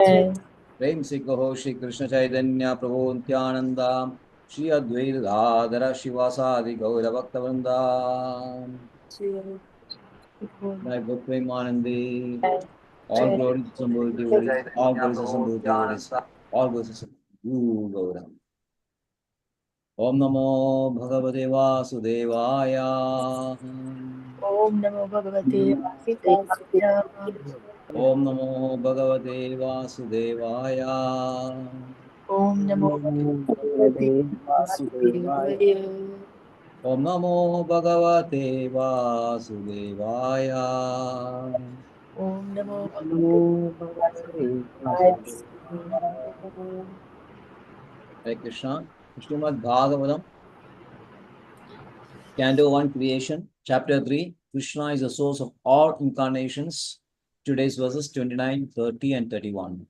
प्रेम से कहो श्री कृष्ण चैतन्य प्रभु नित्यानंदा श्री अद्वैत गदाधर शिवासादि गौर भक्त वृंदा my book Premanandi, all glory to Sambhuti Varis, all glory to Sambhuti Varis, all glory to Guru Gauram. Om Namo Bhagavate Vasudevaya. Om Namo Bhagavate Vasudevaya. Om Namo Bhagavate Vasudevaya. Om Namo Bhagavate Vasudevaya. Om Namo Bhagavate Vasudevaya. Om Namo Bhagavate Vasudevaya. Hare Krishna. Srimad Bhagavatam, Canto 1, Creation, Chapter 3, Krishna is the source of all incarnations. Today's verses 29, 30 and 31.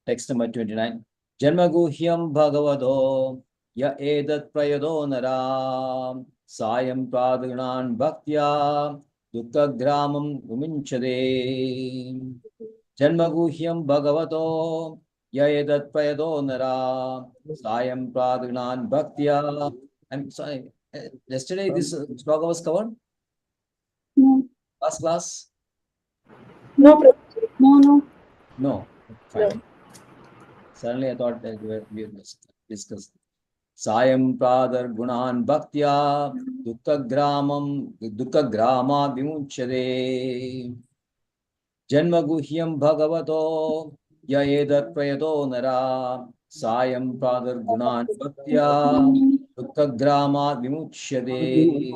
Text number 29. Janmaguhyam Bhagavado Ya Edat Prayado Naram Sayam Pradhanan Bhaktya Dukka Gramam Viminchade. Janmaguhyam Bhagavato Ya Edat Prayado Naram Sayam Pradhanan Bhaktya. I'm sorry. Yesterday this sloka was covered? No. Last class? No. No. Fine. Suddenly I thought that we discussed. Sayam pradar gunan bhaktya dukka grama vimunchade. Janma guhyam bhagavato ya edat prayato nara. Sayam pradar gunan bhaktya dukka grama vimunchade.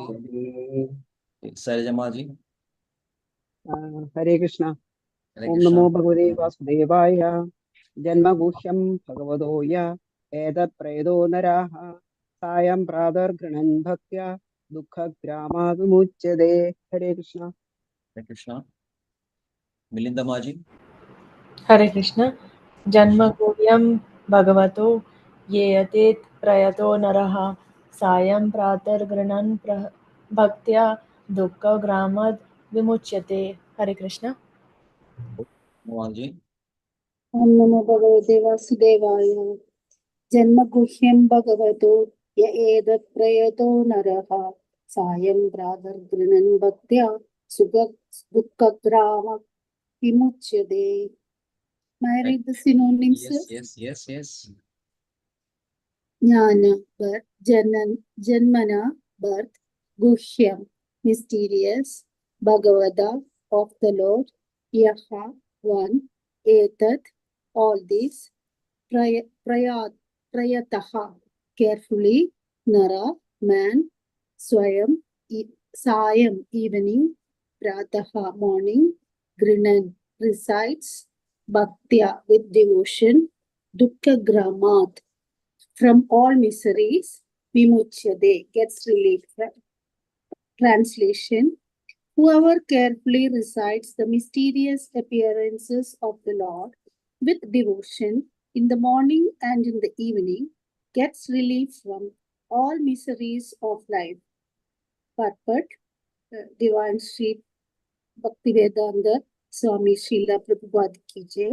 Sarajamaji. Hare Krishna. Hare Om Krishna. Namo Bhagavate Vasudevaya. Janma Guhyam Bhagavadoya. Edat Predo Naraha. Sayam Pradar Granan Bhaktya. Dukha Grama Vimuchyade. Hare Krishna. Hare Krishna. Milinda Maji. Hare Krishna. Janma Guhyam Bhagavato Yeyatet Prayato Naraha Sayam Pratar Granan Bhaktya Dukkha Gramad Vimuchyate. Hare Krishna. Mohanji. Om Namo Bhagavate Vasudevaya. Janmaguhyam Bhagavato Ya Edat Prayato Naraha Sayam Pradar Grinan Bhaktya Sugak Dukka Grama Vimuchyade. May I read the synonyms? Yes. Jnana, birth, Janmana, birth, Guhyam, mysterious, Bhagavada, of the Lord, Yaha, one, Etat, all this, Prayataha, carefully, Nara, man, Swayam, Sayam, evening, Prataha, morning, Grinan, recites, Bhaktya, with devotion, Dukkha Gramat, from all miseries, Vimuchyade, gets relief. Translation: whoever carefully recites the mysterious appearances of the Lord with devotion in the morning and in the evening gets relief from all miseries of life. Purport: Divine Sri Bhaktivedanta Swami Srila Prabhupada Ki Jai.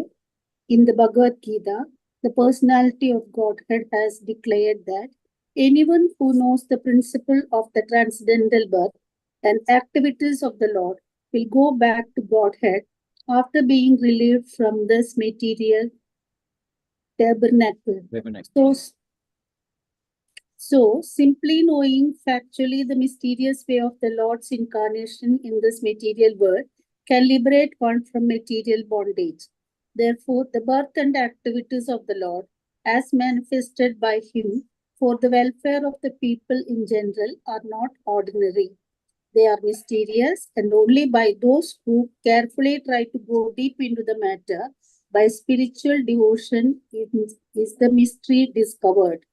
In the Bhagavad Gita, the personality of Godhead has declared that anyone who knows the principle of the transcendental birth and activities of the Lord will go back to Godhead after being relieved from this material tabernacle. So, simply knowing factually the mysterious way of the Lord's incarnation in this material world can liberate one from material bondage. Therefore, the birth and activities of the Lord, as manifested by Him for the welfare of the people in general, are not ordinary. They are mysterious, and only by those who carefully try to go deep into the matter by spiritual devotion is the mystery discovered.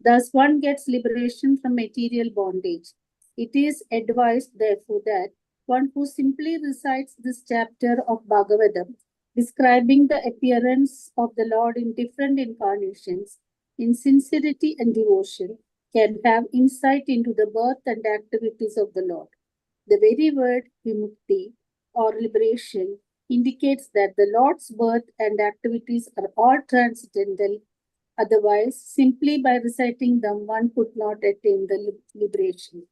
Thus, one gets liberation from material bondage. It is advised, therefore, that one who simply recites this chapter of Bhagavatam, describing the appearance of the Lord in different incarnations, in sincerity and devotion, can have insight into the birth and activities of the Lord. The very word vimukti or liberation indicates that the Lord's birth and activities are all transcendental. Otherwise, simply by reciting them, one could not attain the liberation.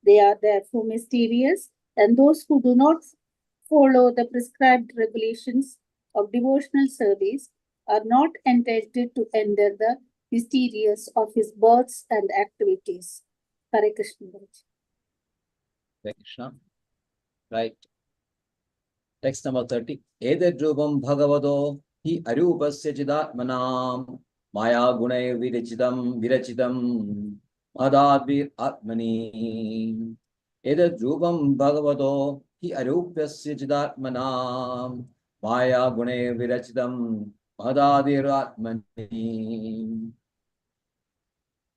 They are therefore mysterious, and those who do not follow the prescribed regulations of devotional service are not entitled to enter the mysterious of his births and activities. Hare Krishna. Hare Krishna. Right. Text number 30. Edadrupam bhagavado hi arupasya chidatmanam maya gunay virachitam madadvir atmani. Edadrupam bhagavado hi arupasya chidatmanam maya gunay virachitam madadvir atmani.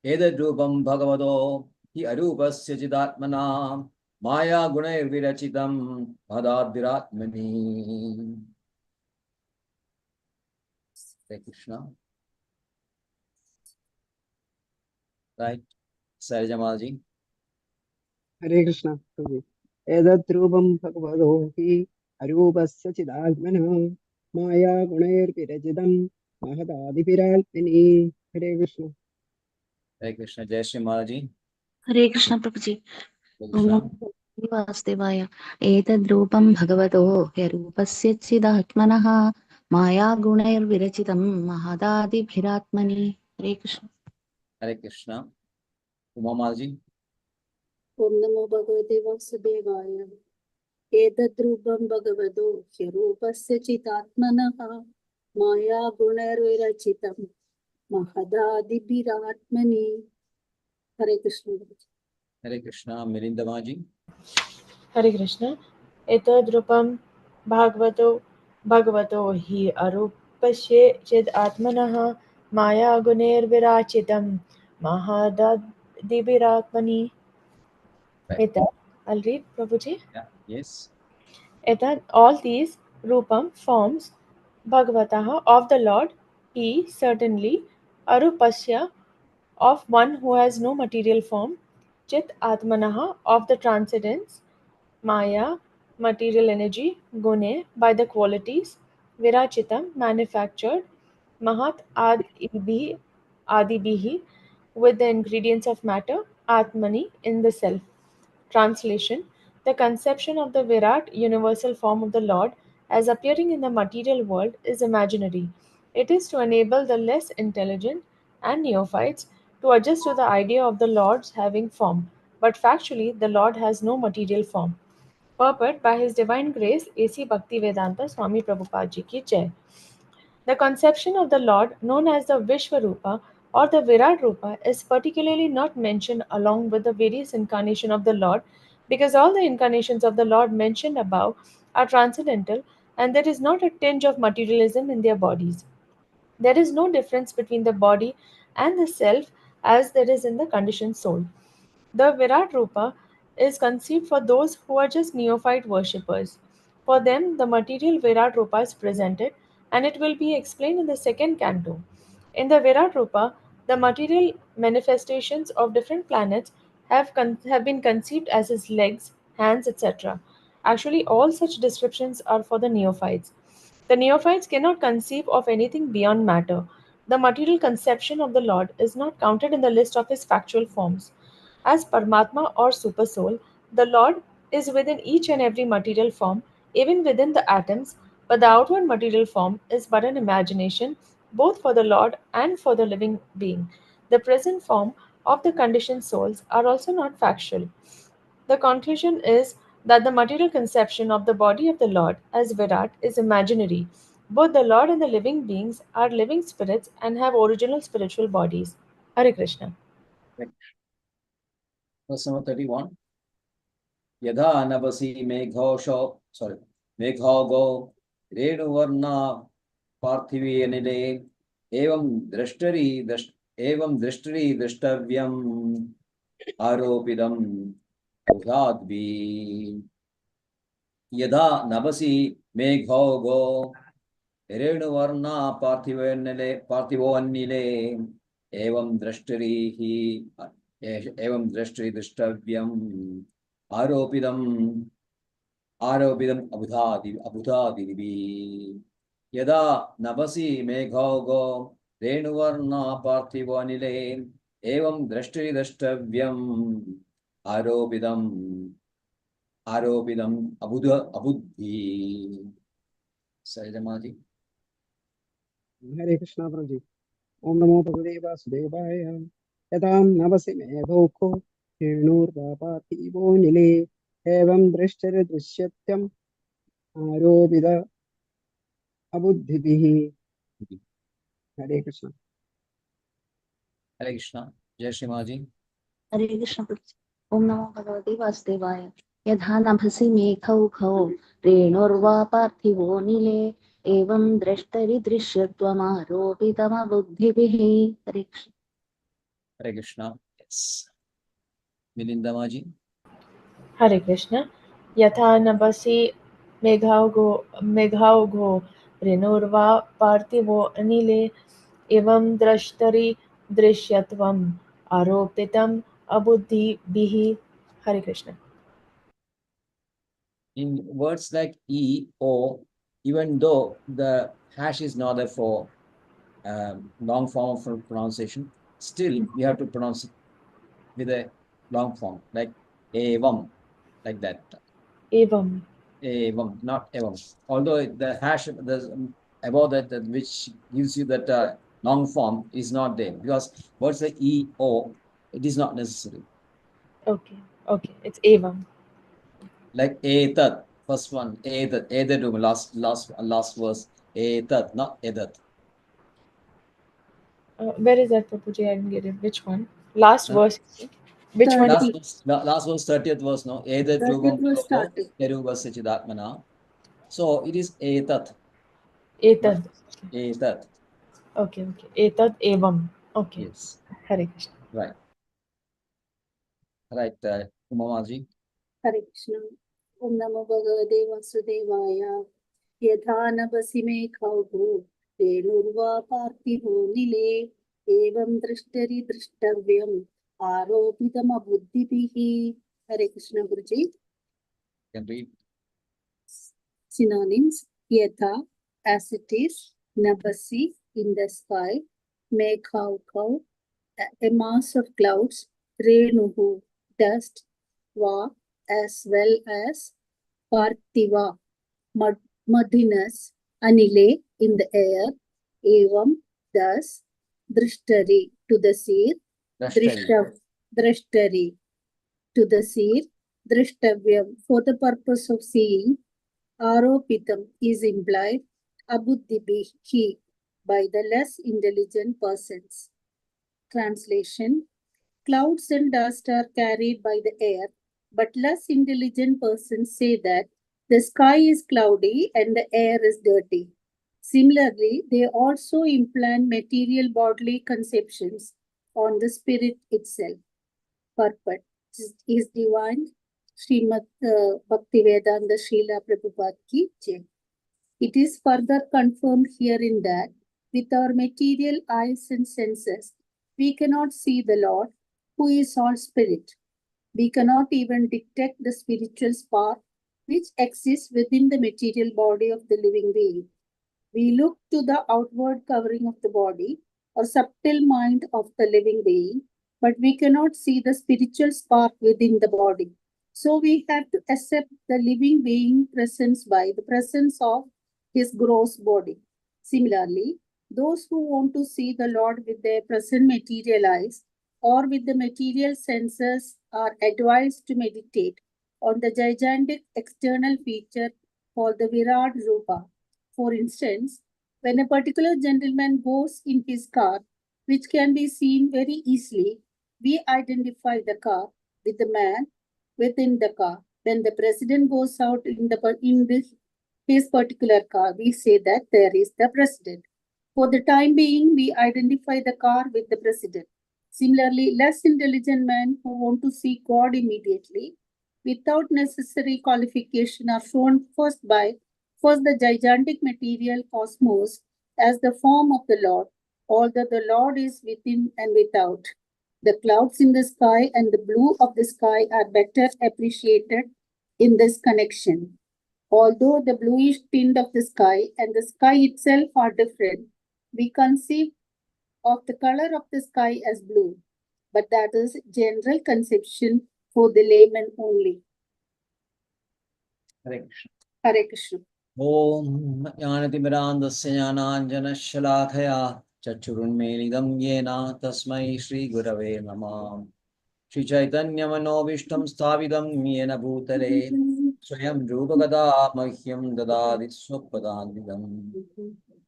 Edadrupam bhagavado hi arupasya chidatmanam Maya Gunay Virachitam Bhadaviratmani. Hare Krishna. Right. Sarjamalaji. Hare Krishna. Edatrubam bhagavado hi arupasya chidalmana maya gunair virajidam mahadadipiralpini. Hare Krishna. Hare Krishna. Jai Shri Maharaji. Hare Krishna Prabhu ji Hare Om Krishna. नमो वासुदेवाय एतद्रूपं भगवतो ह्यरूपस्य चिदात्मनः मायागुणैर्विरचितं महदादिभिरात्मनि हरे Krishna Hare Krishna. Uma Maharaji. Om Namo Bhagavate Vasudevaya. Edadrupam Bhagavado Hrupasya Chitatmanaha Maya Gunarvirachitam Mahadadibhiratmani. Hare Krishna. Hare Krishna. Mirinda Maharaji. Hare Krishna. Etadrupam bhagavato hi arupasye chid atmanaha maya guner virachitam mahadadiviratmani. Right. I'll read, Prabhuji. Yeah. Yes. All these rupam forms Bhagavataha of the Lord, he certainly Arupasya of one who has no material form, Chit Atmanaha of the transcendence, Maya material energy, Gune by the qualities, Virachitam manufactured, Mahat Adibihi with the ingredients of matter, Atmani in the self. Translation: the conception of the Virat, universal form of the Lord, as appearing in the material world is imaginary. It is to enable the less intelligent and neophytes to adjust to the idea of the Lord's having form, but factually the Lord has no material form. Purport by His Divine Grace A.C. Bhaktivedanta Swami Prabhupada Ji ki Jai. The conception of the Lord, known as the Vishvarupa or the Virat Rupa, is particularly not mentioned along with the various incarnations of the Lord because all the incarnations of the Lord mentioned above are transcendental and there is not a tinge of materialism in their bodies. There is no difference between the body and the self as there is in the conditioned soul. The Virat Rupa is conceived for those who are just neophyte worshippers. For them, the material Virat Rupa is presented and it will be explained in the second canto. In the Virat Rupa, the material manifestations of different planets have been conceived as his legs, hands, etc. Actually, all such descriptions are for the neophytes. The neophytes cannot conceive of anything beyond matter. The material conception of the Lord is not counted in the list of his factual forms. As Paramatma or Supersoul, the Lord is within each and every material form, even within the atoms, but the outward material form is but an imagination, both for the Lord and for the living being. The present form of the conditioned souls are also not factual. The conclusion is that the material conception of the body of the Lord as Virat is imaginary. Both the Lord and the living beings are living spirits and have original spiritual bodies. Hare Krishna. Verse number 31. Yadha nabasi meghogo renuvarna parthivenile evam drishtari drishtavyam aropidam udhadvi. Yadha nabasi meghogo renuvarna parthivenile evam drishtari drishtavyam आरोपितम Arobidam abudhadivi. Yada navasi meghaugo renuvarna parthivanile evam drashtri drashtavyam arobidam abuddhi. Sajamati. Hare Krishna Prabhuji. Om Namo Bhagavate Vasudevaya. Yadam navasi medhoko Renurvapati Vonile Evam Drishtara Drishyathyam Arobida Abuddhibihi. Hare Krishna. Hare Krishna. Jai Shri Maji. हरे कृष्ण प्रभुजी ओम नमो भगवते वासुदेवाय यथा नभसि मेघौघौ रेणुर्वा पार्थिवो नीले एवं द्रष्टरि दृश्यत्वमारोपितमबुद्धिभिः हरे Krishna Hare Krishna. Yes. Milinda Maji. Hare Krishna. Yatha nabasi meghaugo renurva parthivo anile evam drashtari drishyatvam aropitam abuddhi bihi. Hare Krishna. In words like E, O, even though the hash is not there for long form of pronunciation, still we have to pronounce it with a long form, like evam, like that. Evam. Evam, not evam. Although the hash above that, which gives you that long form is not there, because words like E, O, it is not necessary. Okay. Okay. It's Evam. Like etat, first one, etat, last verse, etat, not edat. Where is that, Prabhuji? I didn't get it. Which one? Last verse. Which one? Last verse, 30th verse, no? Etat 30th rupam verse bhagavato started. eruva sachidatmana. So it is etat, not Etad. etat. Okay. Okay. Etad Evam. Okay. Yes, Hare Krishna. right. Right, Umamaji. Hare Krishna. Om Namo Bhagavate Vasudevaya. Yatha navasi meghaugo renurva parthivo nile evam drishtari drishtavyam aropitam abuddhibihi. Hare Krishna Guruji. Can read. Synonyms: yatha, as it is; nabasi, in the sky; meghaugo, a mass of clouds; renuhu, dust; va, as well as; parthiva, muddiness; anile, in the air; evam, thus; drishtari, to the seer; drishtari, to the seer; drishtavyam, for the purpose of seeing; aropitam, is implied; abuddhibihi, by the less intelligent persons. Translation: clouds and dust are carried by the air, but less intelligent persons say that the sky is cloudy and the air is dirty. Similarly, they also implant material bodily conceptions on the spirit itself. Purport is divine. Srimad Bhaktivedanta Srila Prabhupada ki jai. It is further confirmed herein that with our material eyes and senses, we cannot see the Lord, who is all spirit. We cannot even detect the spiritual spark which exists within the material body of the living being. We look to the outward covering of the body or subtle mind of the living being, but we cannot see the spiritual spark within the body. So we have to accept the living being presence by the presence of his gross body. Similarly, those who want to see the Lord with their present material eyes or with the material senses are advised to meditate on the gigantic external feature called the Virat Rupa. For instance, when a particular gentleman goes in his car, which can be seen very easily, we identify the car with the man within the car. When the president goes out his particular car, we say that there is the president. For the time being, we identify the car with the president. Similarly, less intelligent men who want to see God immediately, without necessary qualification, are shown first the gigantic material cosmos as the form of the Lord, although the Lord is within and without. The clouds in the sky and the blue of the sky are better appreciated in this connection. Although the bluish tint of the sky and the sky itself are different, we conceive of the color of the sky as blue, but that is general conception for the layman only. Hare Krishna. Hare Krishna. Om Jnanatimirandasya Jnananjanashalakaya Chachurunmelidam Yena Tasmai Shri Gurave Namah. Shri Chaitanya Manobishtam Sthavidam Yena Bhutale Swayam Rupagada Mahyam Dadadi Swapadadvidam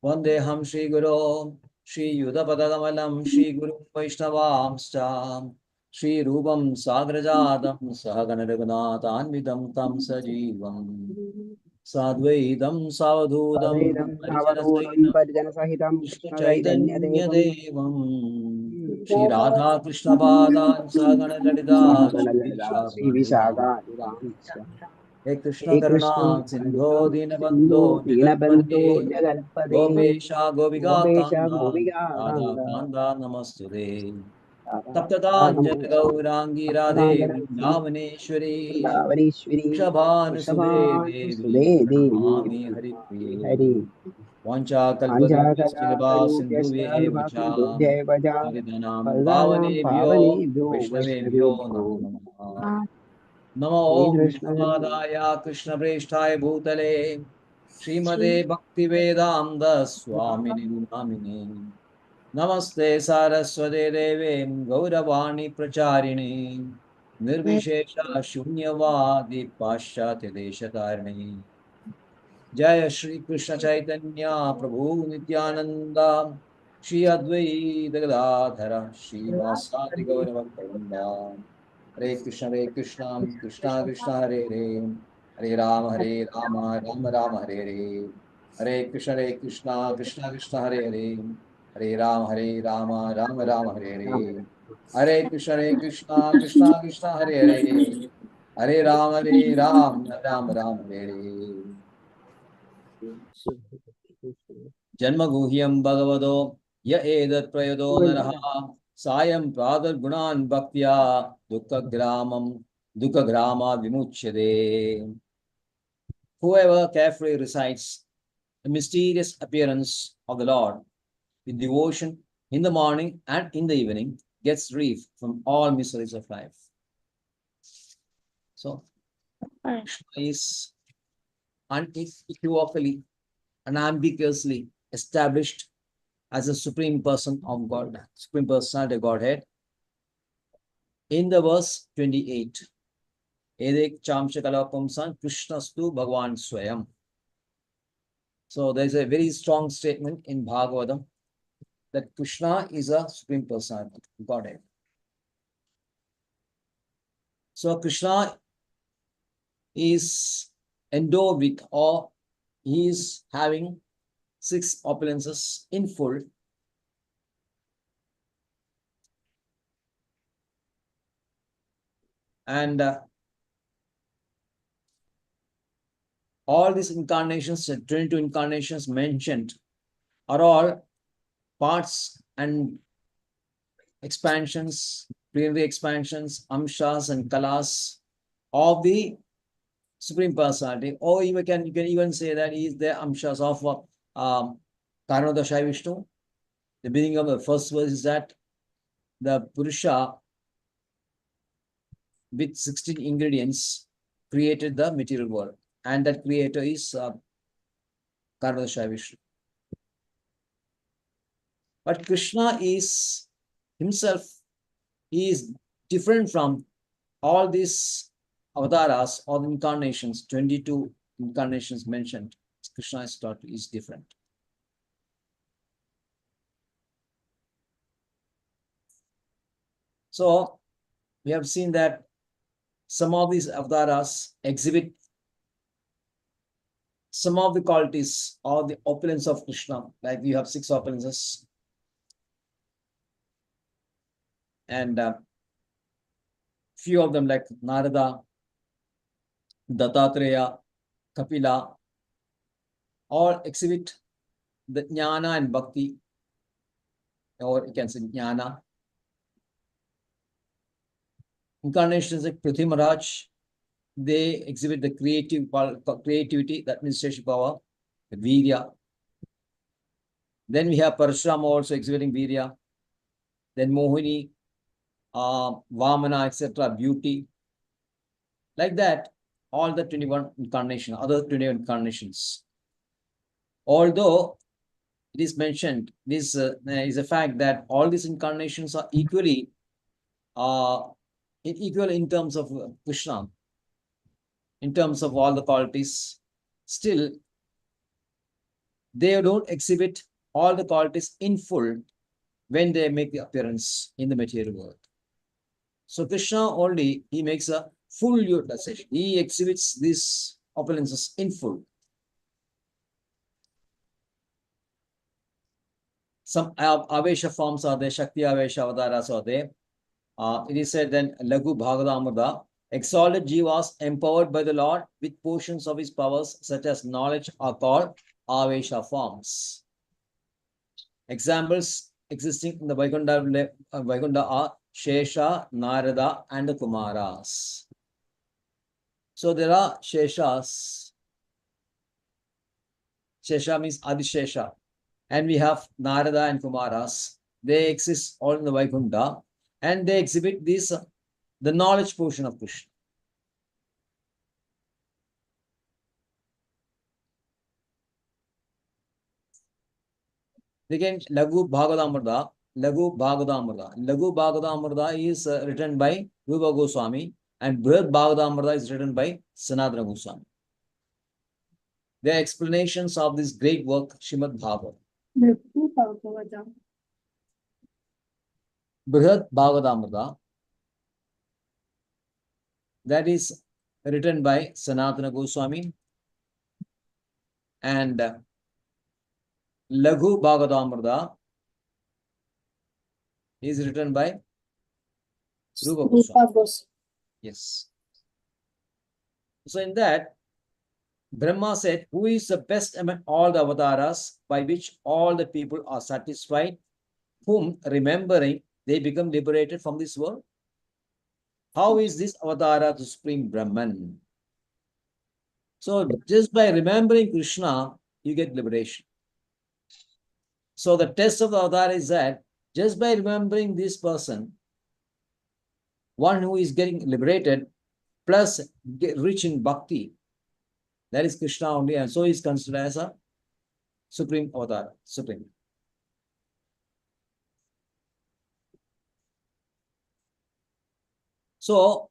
Vandeham Shri Guru Shri Yudapadamalam Shri Guru Vaishnavamscha Shri Rupam Sagrajadam Sahaganaraganatanvidam Tam Sajivam Sadvaidam Savadhudam Sadaitam Navadodam Parijanasahitam Parjanasahitam Krishna Krishna Chaitanya Chaitanya Devam Shri Radha Krishna Padan Sagana Lalita Shri Devam Sri Vishakha Vishaka Devam He Krishna He Karuna Krishna Sindho Karuna Dinabandho Sindhu Dinabandhu Jagatpade Jagatpade Gopesha Govika Gopesha Kanda Govika Radha Nanda Kanda Namastude Radha Taptatanjali Gaurangi Radhe Namaste Vrindavaneshwari Vrindavaneshwari Vrishabhanu Sude Vrishabhanu Devi Sude Devi Pranamami Hari Pranamami Priye Hari Vanchakalpadurvasya Panchakalaparubhyascha Sindhuvye Cha Vipasindhubhyevacha Paridanam Padanam Pavanebhyo Pavanebhyo Vaishnavebhyo Vaishnavebhyo Namo Namaha Ah, Namo Shri Om Krishna Vishnupadaya Krishna Preshthaya Bhutale Srimade Bhaktivedanta Swamini Namini Namaste Saraswate Deve Gauravani Pracharine Nirvishesha Shunyavadi Paschatya Deshatarine Jaya Shri Krishna Chaitanya Prabhu Nityananda Shri Advaita Gadadhara Shri Vasadi Gauravakunda Hare Krishna Krishna Krishna Hare Hare Hare Rama Rama Rama Hare Hare Hare Krishna Krishna Krishna Hare Hare Hare Rama Rama Rama Hare Hare Hare Krishna Krishna Krishna Hare Hare Hare Rama Rama Rama Hare Hare Janmaguhyam Bhagavado Ya Edat Prayado Naraha Sayam Pradar Gunan Bhaktya Dukkha Grama Vimuchyade. Whoever carefully recites the mysterious appearance of the Lord with devotion in the morning and in the evening gets relief from all miseries of life. So, Krishna is unequivocally, unambiguously established as a supreme person of God, supreme personality of Godhead. In the verse 28, Edek Chamsha Kalapamsan Krishnastu Bhagavan Swayam. So there's a very strong statement in Bhagavatam that Krishna is a supreme personality of Godhead. So Krishna is endowed with, or he is having 6 opulences in full. And all these incarnations, 22 incarnations mentioned, are all parts and expansions, plenary expansions, amshas and kalas of the Supreme Personality. Or you can even say that he is the amshas of Karanodashai Vishnu. The beginning of the first verse is that the Purusha with 16 ingredients created the material world, and that creator is Karanodashai Vishnu. But Krishna is himself, he is different from all these avatars or incarnations, 22 incarnations mentioned. Krishna is different. So we have seen that some of these avatars exhibit some of the qualities or the opulence of Krishna, like we have 6 opulences. And few of them like Narada, Dattatreya, Kapila, all exhibit the jnana and bhakti, or you can say jnana. Incarnations like Prithvi Maharaj, they exhibit the creativity, the administration power, the virya. Then we have Parashurama also exhibiting virya. Then Mohini, Vamana, etc., beauty. Like that, all the 21 incarnations, other 21 incarnations. Although it is mentioned, this is a fact that all these incarnations are equally equal in terms of Krishna, in terms of all the qualities. Still, they don't exhibit all the qualities in full when they make the appearance in the material world. So Krishna only, he makes a full utilization. He exhibits these opulences in full. Some Avesha forms are there, Shakti Avesha Avataras are there. It is said then, Lagu Bhagavadamrita, exalted jivas empowered by the Lord with portions of his powers, such as knowledge, are called Avesha forms. Examples existing in the Vaikuntha are Shesha, Narada, and the Kumaras. So there are Sheshas. Shesha means Adishesha. And we have Narada and Kumaras. They exist all in the Vaikuntha, and they exhibit this, the knowledge portion of Krishna. Again, Lagu Bhagavadamrita. Lagu Bhagavadamrita. Lagu Bhagavadamrita is written by Rupa Goswami, and Brihad Bhagavadamrita is written by Sanatana Goswami. They are explanations of this great work, Srimad Bhagavatam. Brihad Bhagavadamrita, that is written by Sanatana Goswami, and Laghu Bhagavadamrita is written by Rupa Goswami. Yes. So in that, Brahma said, who is the best among all the avatars by which all the people are satisfied, whom remembering they become liberated from this world? How is this avatara the supreme Brahman? So just by remembering Krishna, you get liberation. So the test of the avatar is that just by remembering this person, one who is getting liberated, plus rich in bhakti, that is Krishna only, and so is considered as a supreme avatar, supreme. So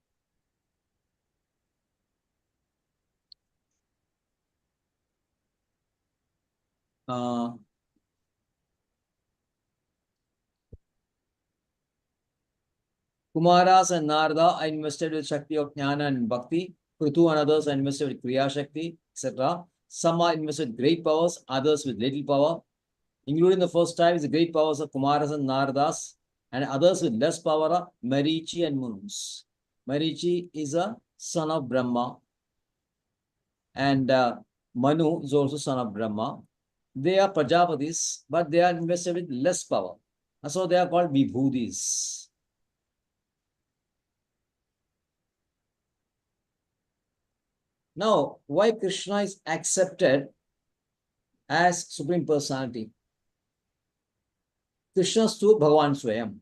Kumaras and Narada are invested with Shakti of Jnana and Bhakti. Prithu and others are invested with Kriya Shakti, etc. Some are invested with great powers, others with little power. Including the first type is the great powers of Kumaras and Naradas, and others with less power are Marichi and Munus. Marichi is a son of Brahma, and Manu is also son of Brahma. They are Prajapatis, but they are invested with less power. And so they are called Vibhudis. Now, why Krishna is accepted as Supreme Personality? Krishna Stu Bhagavan Swayam.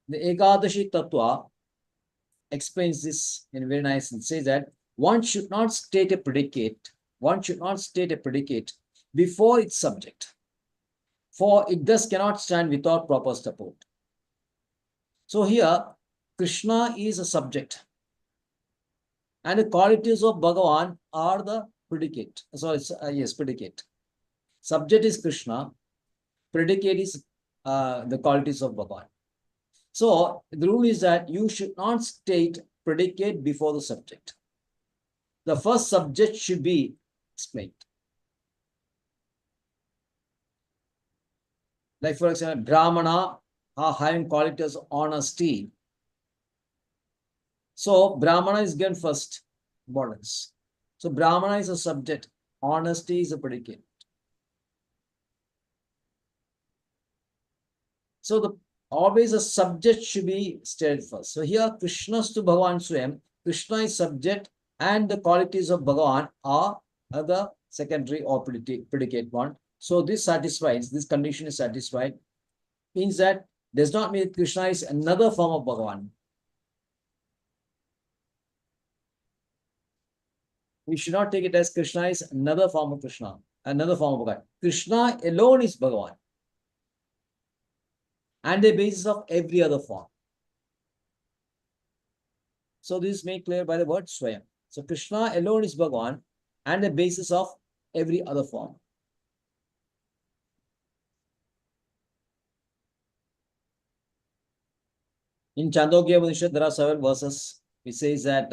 The Ekadashi Tattva explains this in very nice and says that one should not state a predicate. One should not state a predicate before its subject, for it thus cannot stand without proper support. So here, Krishna is a subject, and the qualities of Bhagavan are the predicate. So it's yes, predicate. Subject is Krishna, predicate is the qualities of Bhagavan. So the rule is that you should not state predicate before the subject. The first subject should be explained. Like for example, Brahmana are having qualities of honesty. So Brahmana is given first importance. So Brahmana is a subject, honesty is a predicate. So always a subject should be stated first. So here Krishnastu Bhagavan Swayam, Krishna is subject and the qualities of Bhagavan are the secondary or predicate one. So this satisfies, this condition is satisfied, means that does not mean Krishna is another form of Bhagavan. We should not take it as Krishna is another form of Krishna, another form of Bhagavan. Krishna alone is Bhagavan and the basis of every other form. So this is made clear by the word Swayam. So Krishna alone is Bhagavan and the basis of every other form. In Chandogya Upanishad, there are several verses. It says that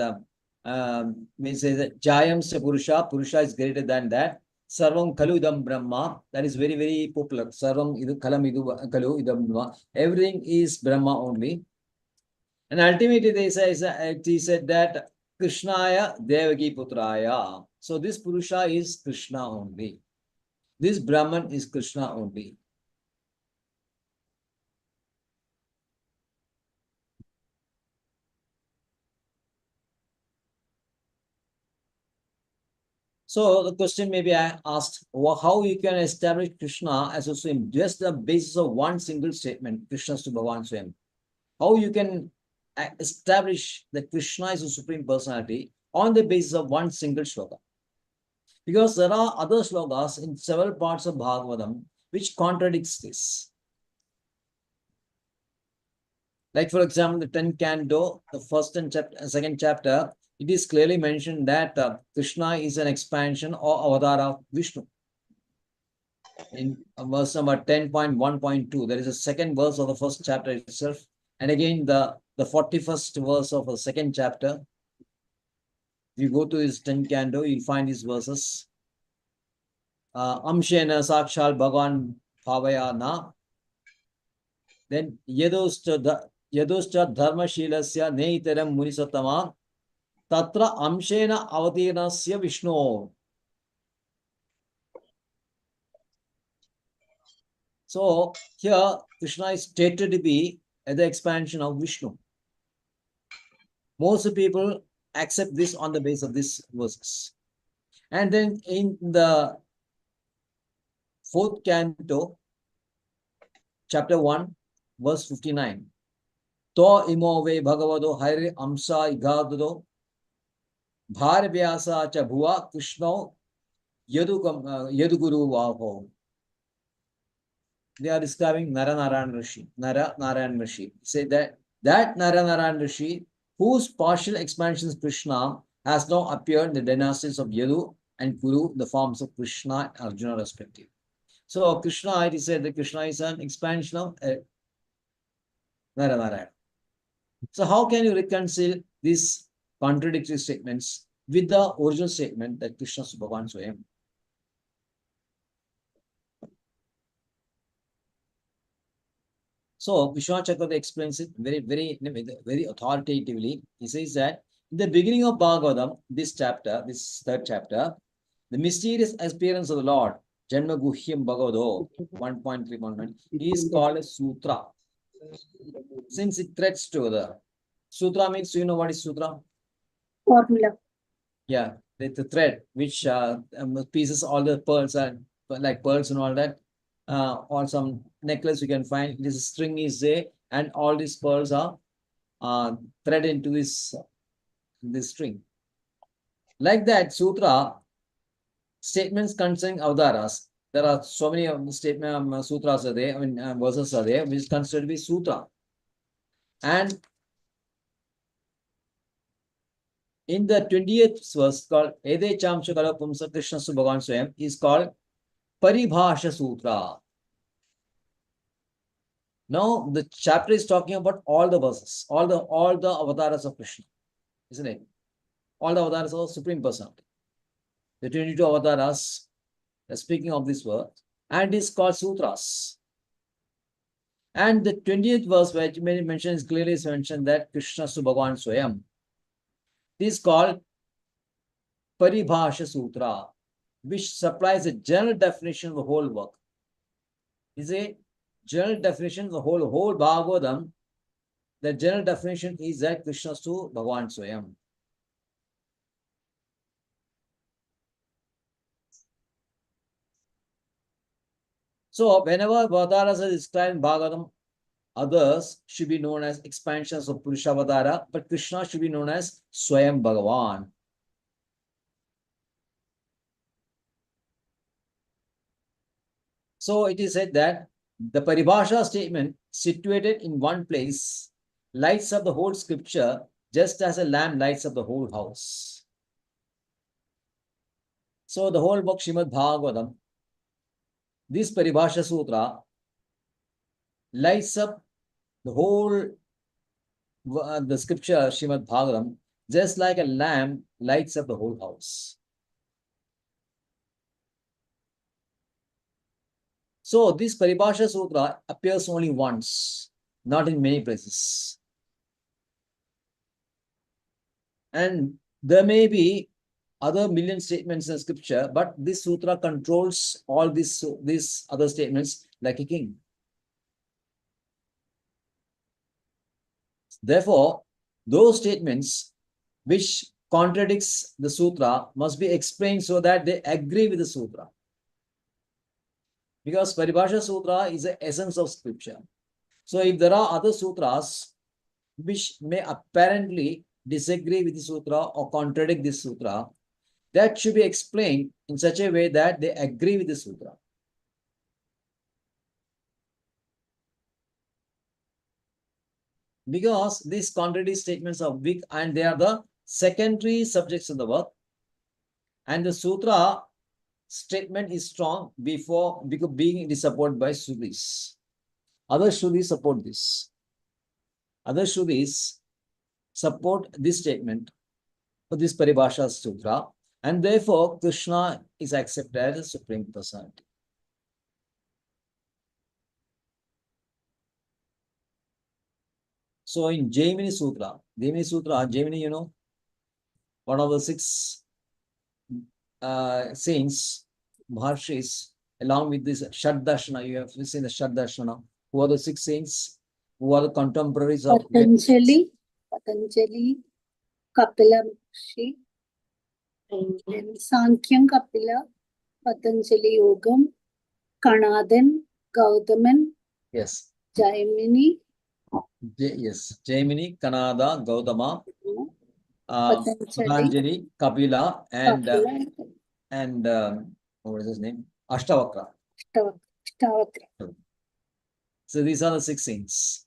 Jayam se Purusha, Purusha is greater than that. Sarvam Kalu Idam Brahma. That is very, very popular. Sarvam Idu Kalam Idu Kalu Idam Brahma. Everything is Brahma only. And ultimately they say he said that Krishnaya Devaki Putraya. So this Purusha is Krishna only. This Brahman is Krishna only. So the question may be asked, how you can establish Krishna as a Swayam, just the basis of one single statement, Krishna to Bhagavan Swayam. How you can establish that Krishna is a Supreme Personality on the basis of one single shloka. Because there are other shlokas in several parts of Bhagavatam which contradicts this. Like for example, the 10th canto, the first and second chapter, it is clearly mentioned that Krishna is an expansion or avatar of Vishnu. In verse number 10.1.2, there is a second verse of the first chapter itself. And again, the 41st verse of the second chapter. If you go to his 10th canto, you'll find these verses. Amshena Sakshal Bhagavan Bhavaya Na. Then Yadoscha Dharma Shilasya Neiteram Munisatama Tatra Amshena Avatirnasya Vishnu. So here Krishna is stated to be the expansion of Vishnu. Most people accept this on the basis of these verses. And then in the 4th canto, chapter 1, verse 59. To imo ve bhagavado hairi amsa igadado bhar vyasa cha bhuva krishno yaduguru vaho. They are describing Nara Rishi. Say that Nara Rishi, whose partial expansions Krishna has now appeared in the dynasties of Yadu and Kuru, the forms of Krishna and Arjuna respectively. So Krishna, it is said that Krishna is an expansion of Narayana. So how can you reconcile these contradictory statements with the original statement that Krishna is Bhagavan Swayam? So Vishwanath Chakravarti explains it very authoritatively. He says that in the beginning of Bhagavatam, this 3rd chapter, the mysterious appearance of the Lord, Janma Guhyam Bhagavado 1.3.1, is called a Sutra. Since it threads together. Sutra means, do you know what is Sutra? Formula. Yeah, the thread which pieces all the pearls and like pearls and all that. Or some necklace you can find. This string is there, and all these pearls are threaded into this string. Like that, Sutra statements concerning avataras. There are so many statement sutras are there. I mean verses are there, which is considered to be Sutra. And in the 20th verse called Ede Chamsha Kala Pumsa Krishna Su Bhagavan Swayam is called Paribhasha Sutra. Now the chapter is talking about all the verses, all the avatars of Krishna, isn't it? All the avatars of Supreme Personality. The 22 avatars are speaking of this word, and is called Sutras. And the 20th verse, which many mentions clearly is mentioned that Krishna Su Bhagavan Swayam. This is called Paribhasha Sutra, which supplies a general definition of the whole work. Is it general definition, the whole Bhagavatam, the general definition is that Krishnastu Bhagavan Swayam. So whenever avatars are described in Bhagavatam, others should be known as expansions of Purusha Avatara, but Krishna should be known as Swayam Bhagavan. So it is said that the Paribhasha statement situated in one place lights up the whole scripture just as a lamp lights up the whole house. So the whole book Srimad Bhagavatam, this Paribhasha Sutra lights up the whole the scripture Srimad Bhagavatam just like a lamp lights up the whole house. So this Paribhasha Sutra appears only once, not in many places. And there may be other million statements in scripture, but this sutra controls all these other statements like a king. Therefore, those statements which contradicts the sutra must be explained so that they agree with the sutra. Because Paribhasha Sutra is the essence of scripture. So if there are other sutras which may apparently disagree with the sutra or contradict this sutra, that should be explained in such a way that they agree with the sutra. Because these contradictory statements are weak and they are the secondary subjects of the work. And the sutra statement is strong because being supported by Shrutis. Other Shrutis support this. Other Shrutis support this statement for this Paribhasha Sutra, and therefore Krishna is accepted as a Supreme Personality. So in Jaimini Sutra, Jaimini, you know, one of the 6 saints, Maharshis, along with this Shaddarshana, you have seen the Shaddarshana, who are the 6 saints, who are the contemporaries of Patanjali, Kapila Maharshi, then Sankhyan Kapila, Patanjali Yogam, Kanadan, Gautaman, Yes. Jaimini, Yes. Jaimini, Kanada, Gautama, Patanjali, Patanjali, Kapila, and Kapila, what is his name? Ashtavakra. Ashtavakra. So these are the 6 saints.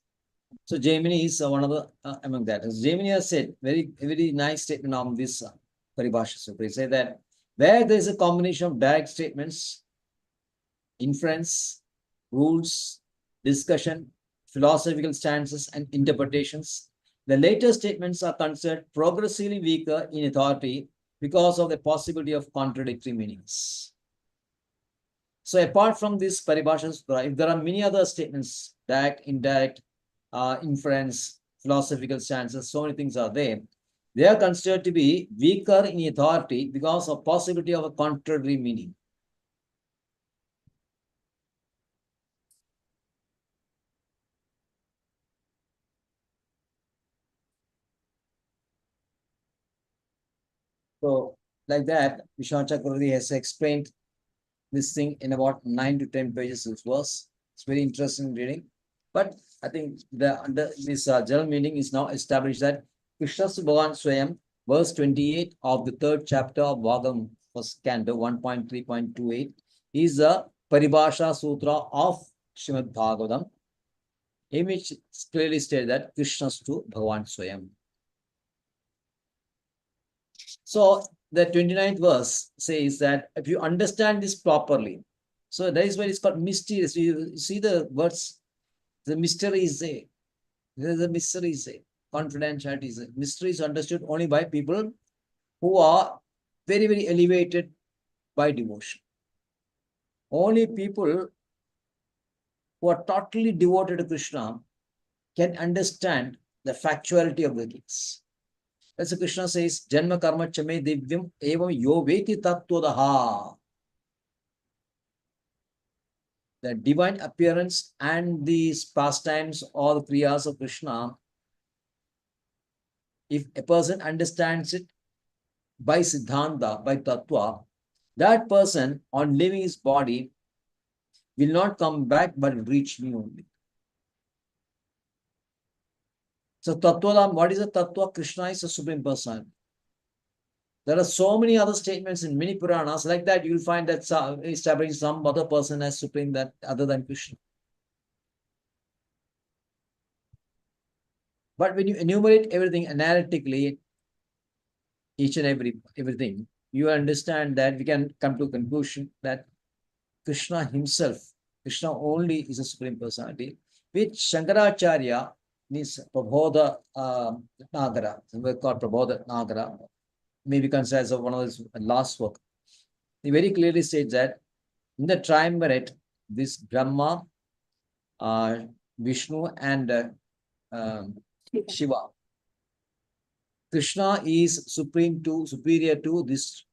So Jaimini is one of the among that. As Jaimini has said, very nice statement on this Paribhasha Sutra. He said that where there is a combination of direct statements, inference, rules, discussion, philosophical stances, and interpretations, the later statements are considered progressively weaker in authority because of the possibility of contradictory meanings. So apart from this Paribhasha Sutra, if there are many other statements, direct, indirect, inference, philosophical stances, so many things are there, they are considered to be weaker in authority because of possibility of a contrary meaning. So like that, Vishnu Chakravarti has explained this thing in about 9 to 10 pages of verse. It's very interesting reading. But I think this general meaning is now established that Krishna Bhagavan Swayam, verse 28 of the 3rd chapter of Bhagavatam, first canto 1.3.28, is a Paribhasha Sutra of Srimad Bhagavatam, in which it's clearly stated that Krishna Bhagavan Swayam. So the 29th verse says that if you understand this properly, so that is why it's called mysterious. You see the words, the mystery is there. There's a mystery is there. Confidentiality is there. Mystery is understood only by people who are very, very elevated by devotion. Only people who are totally devoted to Krishna can understand the factuality of the things. As Krishna says, Janma karma chame divyam evam yo veti tattvadaha. the divine appearance and these pastimes or the kriyas of Krishna, if a person understands it by Siddhanta, by Tattva, that person on leaving his body will not come back but will reach me only. So Tattva, what is a Tattva? Krishna is the Supreme Personality. There are so many other statements in many Puranas like that. You'll find that establishing some other person as supreme that other than Krishna. But when you enumerate everything analytically, each and everything, you understand that we can come to a conclusion that Krishna himself, Krishna only is a supreme personality, which Shankaracharya means Prabodha Nagara, we call Prabodha Nagara, maybe considered as one of his last work. He very clearly states that in the triumvirate, this Brahma, Vishnu, and Shiva, Krishna is superior to this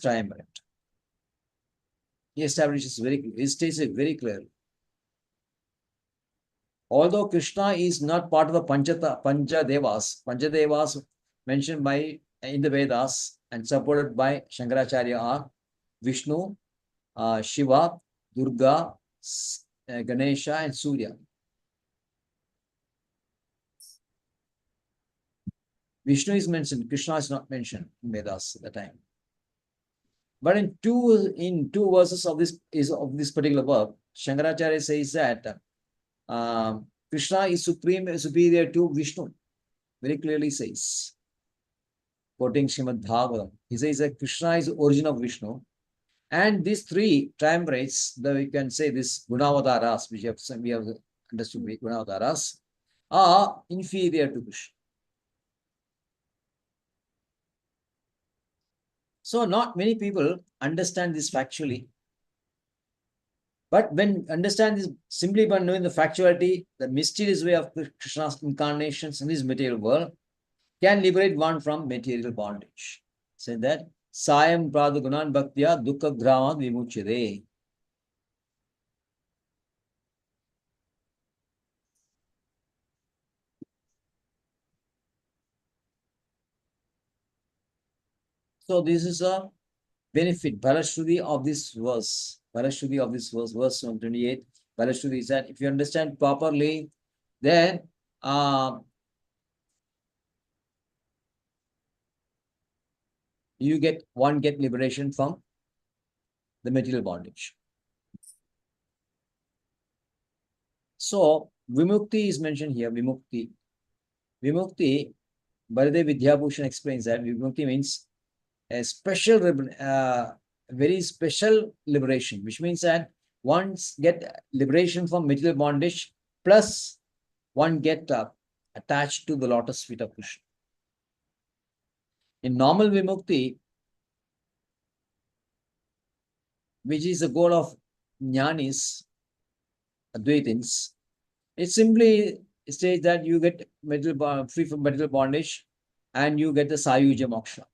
triumvirate. He establishes he states it very clearly. Although Krishna is not part of the Panchadevas mentioned in the Vedas and supported by Shankaracharya are Vishnu, Shiva, Durga, Ganesha, and Surya. Vishnu is mentioned, Krishna is not mentioned in Vedas at the time. But in two verses of this particular verb, Shankaracharya says that Krishna is superior to Vishnu. Very clearly says, quoting Srimad Bhagavatam, he says that Krishna is the origin of Vishnu, and these three triumvirates, we can say this Gunavadaras, which we have understood Gunavadaras, are inferior to Krishna. So not many people understand this factually. But when understand this simply by knowing the factuality, the mysterious way of Krishna's incarnations in this material world can liberate one from material bondage. Say that Sayam Pradu Gunan Bhaktya Dukkha Grama Vimuchyade. So this is a benefit, Bharashruti of this verse. Bharashruti of this verse, verse 128. Bharashruti is that if you understand properly, then you get liberation from the material bondage. So Vimukti is mentioned here. Vimukti, Baladev Vidyabhushan explains that Vimukti means a special, very special liberation, which means that one get liberation from material bondage, plus one get attached to the lotus feet of Krishna. In normal Vimukti, which is the goal of Jnanis, Advaitins, it simply states that you get free from material bondage and you get the Sayuja Moksha.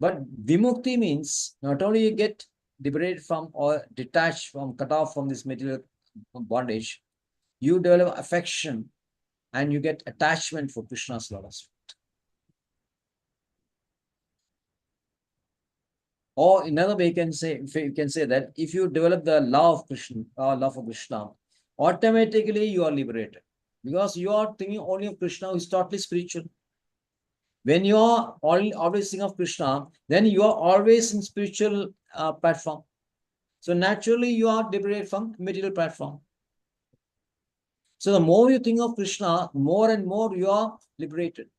But Vimukti means not only you get liberated from or detached from, cut off from this material bondage, you develop affection and you get attachment for Krishna's lotus feet. Or another way you can say that if you develop the love of Krishna, automatically you are liberated, because you are thinking only of Krishna, who is totally spiritual. When you are always thinking of Krishna, then you are always in spiritual platform. So naturally you are liberated from material platform. So the more you think of Krishna, more and more you are liberated.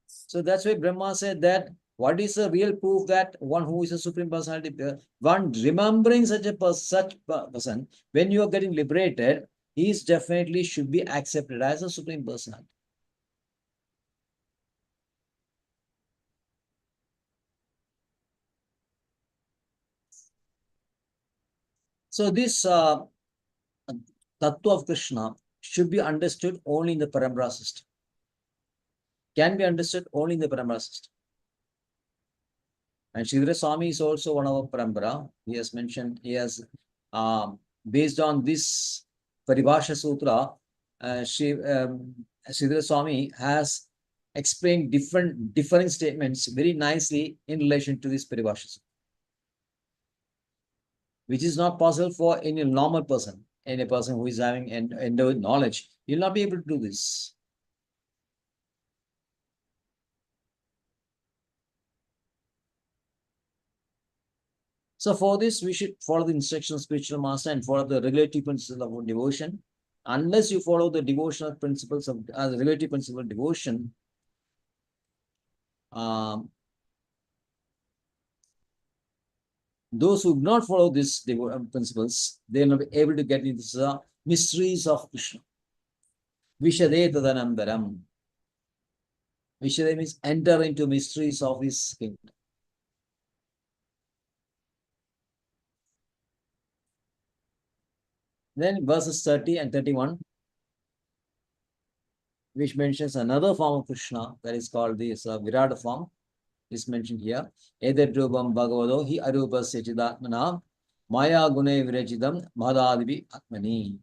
So that's why Brahma said that what is the real proof that one who is a supreme personality, one remembering such person, when you are getting liberated, he is definitely should be accepted as a supreme personality. So this Tattva of Krishna should be understood only in the Parampara system. can be understood only in the Parampara system. And Sridhar Swami is also one of our Parampara. He has mentioned, he has, based on this Paribhasha Sutra, Sridhar Swami has explained different statements very nicely in relation to this Paribhasha Sutra, which is not possible for any normal person, any person who is having endowed knowledge. You'll not be able to do this. So for this, we should follow the instructions of spiritual master and follow the regulative principles of devotion. Unless you follow the devotional principles of regulative principle of devotion, those who do not follow these principles, they will not be able to get into the mysteries of Krishna. Vishade tadanandaram. Vishade means enter into mysteries of his kingdom. Then verses 30 and 31, which mentions another form of Krishna that is called this Virata form, is mentioned here. Edatrubam Bhagavado hi arupasya chidatmana maya gune virachidam mahadadivi atmani.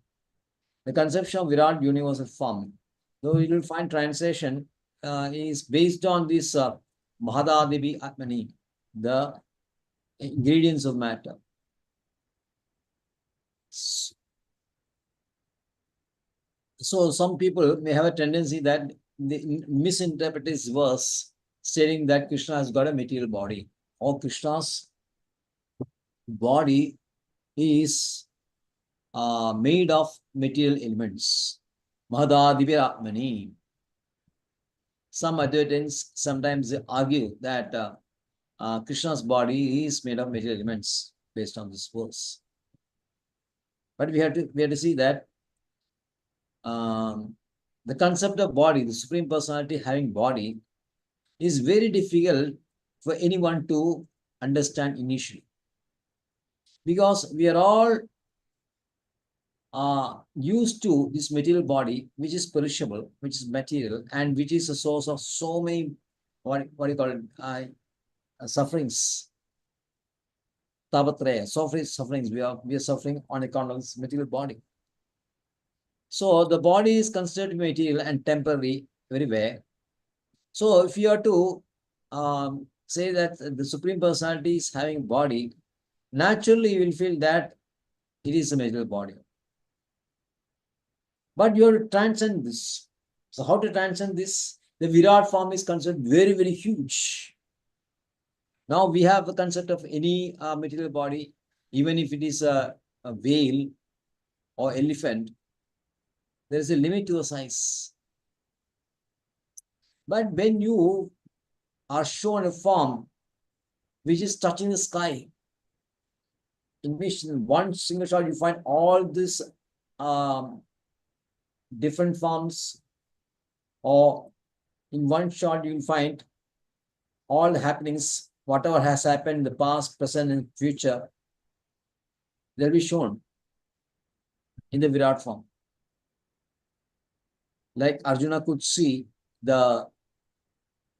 The conception of Virat universal form, though you will find translation is based on this mahadadivi atmani, the ingredients of matter. So some people may have a tendency that they misinterpret this verse stating that Krishna has got a material body, or Krishna's body is made of material elements. Mahadadivya Atmani. Some Advaitins sometimes argue that Krishna's body is made of material elements based on this verse. But we have to see that the concept of body, the Supreme Personality having body, is very difficult for anyone to understand initially. Because we are all used to this material body, which is perishable, which is material, and which is a source of so many, what do you call it, sufferings. Tapatraya, sufferings. We are suffering on account of this material body. So the body is considered material and temporary, very rare. So if you are to say that the Supreme Personality is having body, naturally you will feel that it is a material body. But you have to transcend this. So how to transcend this? The Virat form is considered very, very huge. Now we have the concept of any material body, even if it is a whale or elephant, there is a limit to the size. But when you are shown a form which is touching the sky, in which in one single shot you find all these different forms, or in one shot you'll find all the happenings, whatever has happened in the past, present, and future, they'll be shown in the Virat form. Like Arjuna could see the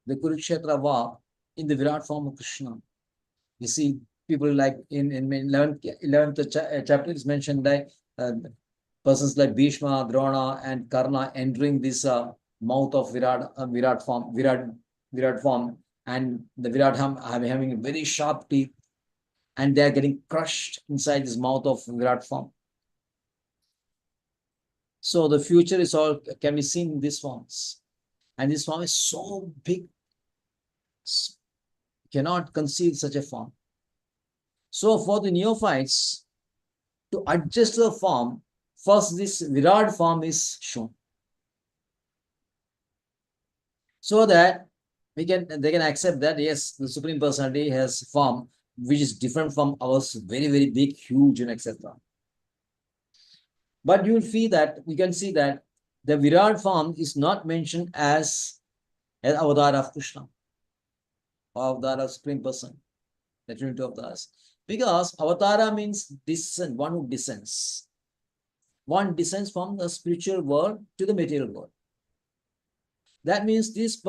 Kurukshetra war in the Virat form of Krishna. You see people like in 11th chapter is mentioned like persons like Bhishma, Drona, and Karna entering this mouth of Virat form, and the Virat having a very sharp teeth, and they are getting crushed inside this mouth of Virat form. So the future is all can be seen in these forms, and this form is so big, cannot conceive such a form. So for the neophytes, to adjust the form, first this Virat form is shown, so that they can accept that yes, the Supreme Personality has form which is different from ours, very, very big, huge, and etc. But you will see that we can see that the Virat form is not mentioned as an avatar of Krishna or avatar of Supreme Person, the Trinity of Dasa. Because avatara means descent, one who descends. One descends from the spiritual world to the material world. That means these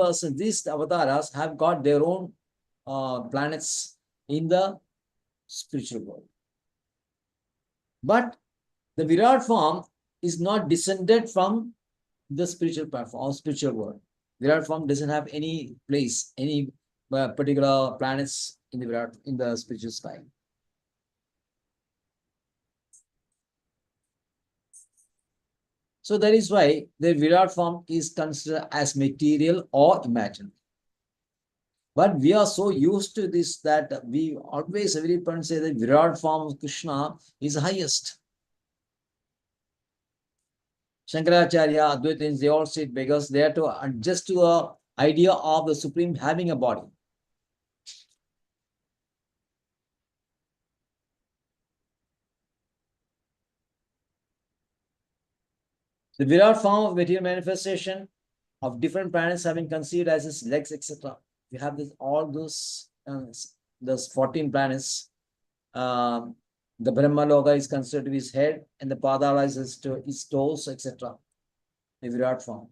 avatars have got their own planets in the spiritual world. But the Virat form is not descended from the spiritual platform or spiritual world. Virat form doesn't have any place, any particular planets in the spiritual sky. So that is why the Virat form is considered as material or imaginary. But we are so used to this that we always, every person say that Virat form of Krishna is highest. Shankaracharya, Advaitins, they all say it because they have to adjust to a idea of the Supreme having a body. The Virat form of material manifestation of different planets have been conceived as its legs, etc. We have this, all those 14 planets. The Brahma Loka is considered to be his head, and the Padala is his toes, etc. The Virat form.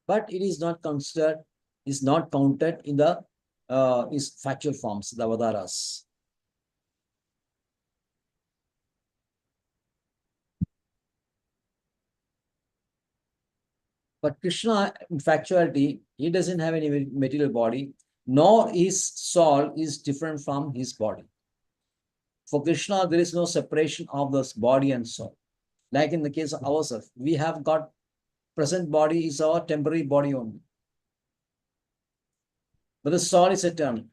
But it is not considered, is not counted in the his factual forms, the avataras. But Krishna, in factuality, he doesn't have any material body, nor his soul is different from his body. For Krishna, there is no separation of this body and soul. Like in the case of ourselves, we have got present body is our temporary body only. But the soul is eternal.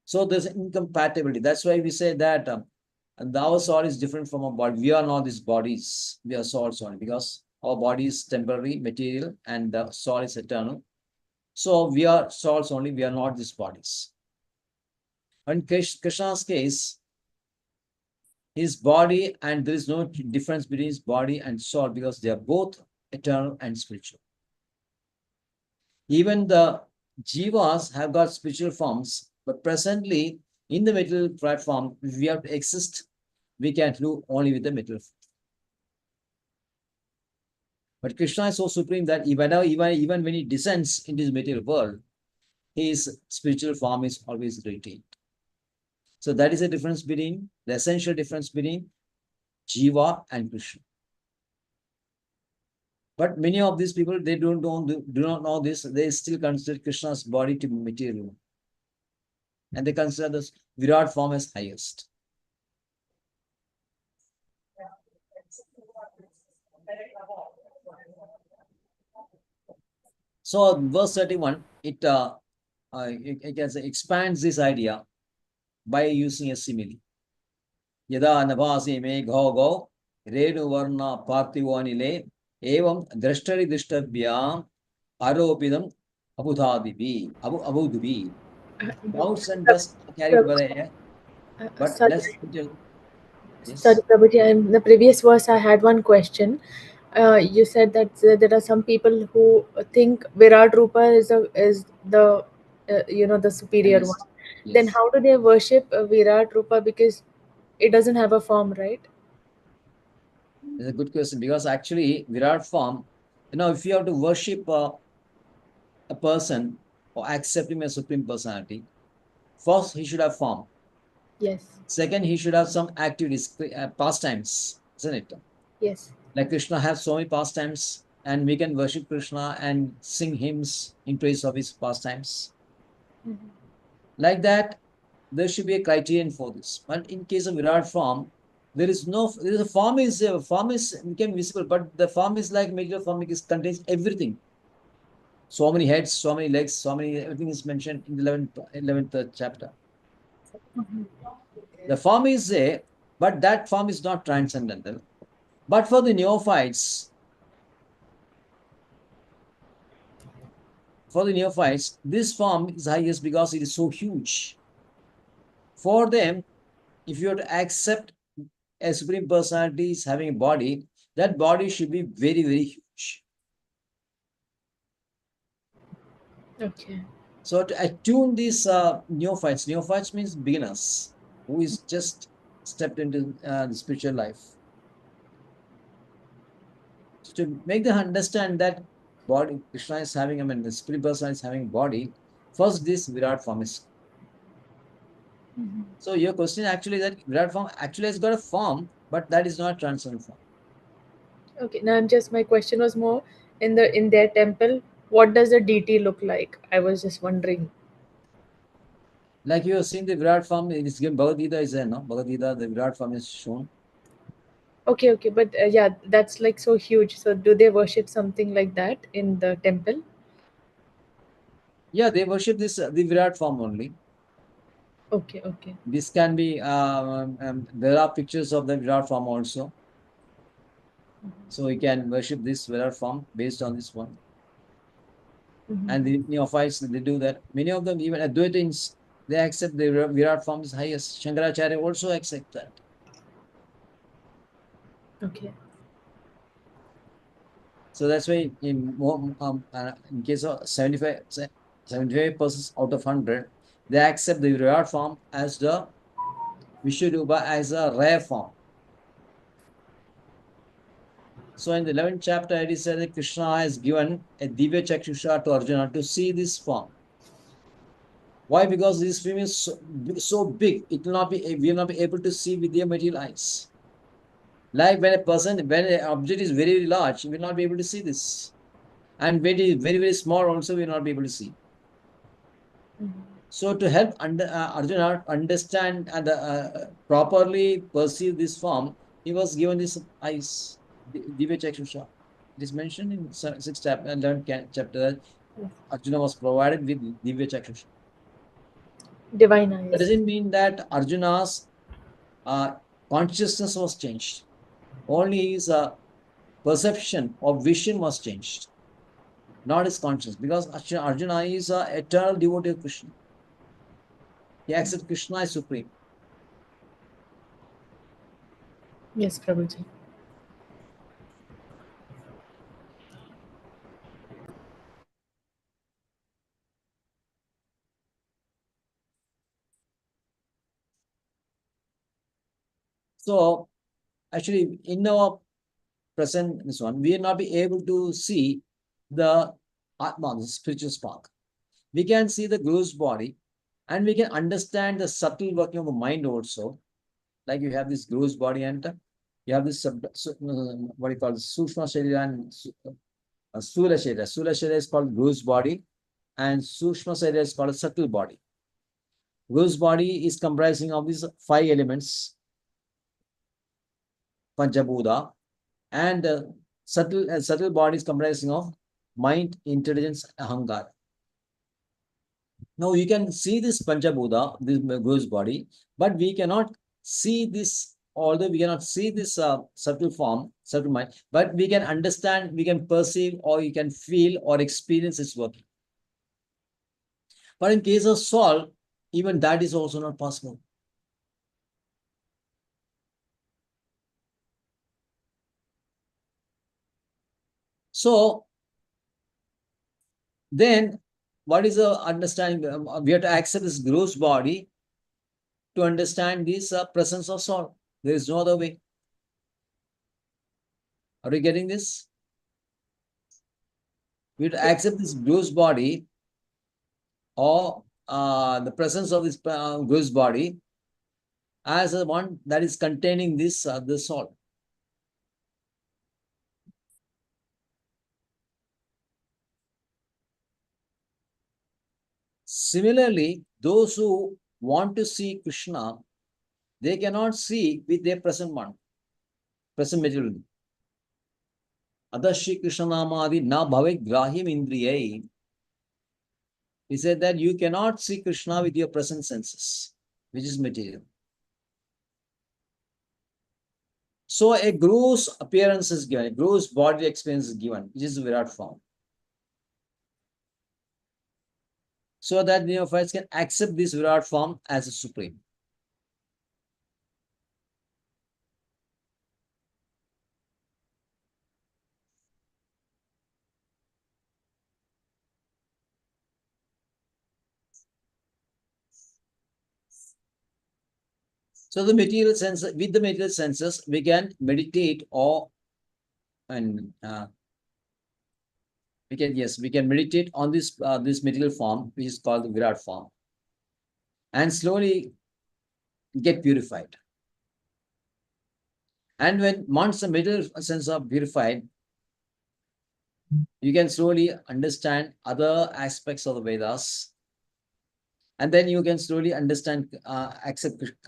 So there's incompatibility. That's why we say that our soul is different from our body. We are not these bodies. We are souls only because our body is temporary, material, and the soul is eternal. So we are souls only. We are not these bodies. In Krishna's case, his body, and there is no difference between his body and soul because they are both eternal and spiritual. Even the jivas have got spiritual forms, but presently in the material platform, if we have to exist, we can do only with the material form. But Krishna is so supreme that even when he descends into his material world, his spiritual form is always retained. So that is the difference between, the essential difference between Jiva and Krishna. But many of these people, they do not know this. They still consider Krishna's body to be material. And they consider this Virat form as highest. So verse 31, it expands this idea by using a simile. Yada nabasi me gho renu varna parthivanile evam drashtari drishtabhyam aropidam abudhubi. Clouds and dust carried by the air, but Sorry, less. Yes. sorry, Prabhuji. In the previous verse, I had one question. You said that there are some people who think Virat Rupa is the the superior Yes. one. Yes. Then how do they worship Virat Rupa, because it doesn't have a form, right? It's a good question because actually Virat form, if you have to worship a person or accept him as supreme personality, first he should have form. Yes. Second, he should have some activities, pastimes, isn't it? Yes. Like Krishna has so many pastimes, and we can worship Krishna and sing hymns in praise of his pastimes. Mhm. Like that, there should be a criterion for this. But in case of Virat form, there is a form became visible, but the form is like material form, it contains everything. So many heads, so many legs, everything is mentioned in the 11th chapter. The form is there, but that form is not transcendental. But for the neophytes, this form is highest because it is so huge. For them, if you have to accept a supreme personality is having a body, that body should be very, very huge. Okay. So to attune these neophytes means beginners who is just stepped into the spiritual life. to make them understand that body, Krishna is having, the spirit person is having body. First, this Virat form is. So your question actually that Virat form actually has got a form, but that is not transcendent form. Okay, now my question was more in their temple. What does the deity look like? I was just wondering. Like you have seen the Virat form, it is given, Bhagavad Gita is there, no? Bhagavad Gita, the Virat form is shown. Okay, but yeah, that's like so huge. So do they worship something like that in the temple? Yeah, they worship this the Virat form only. Okay. This can be, there are pictures of the Virat form also. So you can worship this Virat form based on this one. And the neophytes, they do that. Many of them, even Advaitins, they accept the Virat form is highest. Shankaracharya also accept that. Okay. So that's why in case of 75% out of 100, they accept the Virat form as the Vishwarupa as a rare form. So in the 11th chapter, it is said that Krishna has given a Divya Chakshusha to Arjuna to see this form. Why? Because this film is so big, it will not be, we will not be able to see with their material eyes. Like when an object is very, very large, you will not be able to see this. And when it is very, very small, also, we will not be able to see. So to help Arjuna understand and properly perceive this form, he was given this eyes, Divya Chakshusha. It is mentioned in 6th chapter, 11th chapter that Arjuna was provided with Divya Chakshusha. Divine That eyes. doesn't mean that Arjuna's consciousness was changed. Only his perception or vision was changed, not his consciousness. Because Arjuna is an eternal devotee of Krishna. He accepts Krishna as supreme. Yes, Prabhuji. So actually, in our present this one, we will not be able to see the Atma, the spiritual spark. We can see the gross body, and we can understand the subtle working of the mind also. Like you have this gross body, and you have this what you call Sukshma Sharira and Sthula Sharira. Sthula Sharira is called gross body, and Sukshma Sharira is called a subtle body. Gross body is comprising of these 5 elements, Panchabhuta, and subtle body is comprising of mind, intelligence, ahankara. Now you can see this Panchabhuta, this gross body, but we cannot see this, although we cannot see this subtle form, subtle mind, but we can understand, we can perceive, or you can feel or experience its working. But in case of soul, even that is also not possible. So then what is the understanding? We have to accept this gross body to understand this presence of soul. There is no other way. Are you getting this? We have to accept this gross body, or the presence of this gross body as a one that is containing this the soul. Similarly, those who want to see Krishna, they cannot see with their present one, present material. Adashi Krishna namadi na bhave grahyam indriyai. He said that you cannot see Krishna with your present senses, which is material. So a gross appearance is given, a gross body experience is given, which is Virat form. So that neophytes can accept this Virat form as a supreme. So the material sense, with the material senses, we can meditate or and we can meditate on this this material form, which is called the Virat form, and slowly get purified. And when once the middle sense of purified, you can slowly understand other aspects of the Vedas, and then you can slowly understand,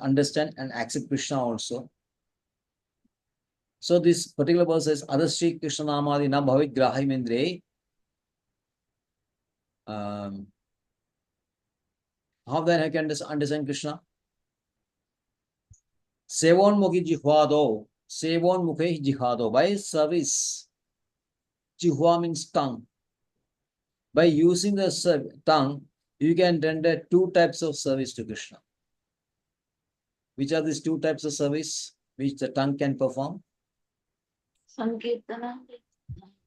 understand and accept Krishna also. So this particular verse says, Adashri Krishna Namadi na bhavit grahimendre. How then I can understand Krishna? Sevon mukhi jihvado, sevon mukhi jihvado. By service, jihva means tongue. By using the tongue, you can render two types of service to Krishna. Which are these two types of service which the tongue can perform? Sankirtana.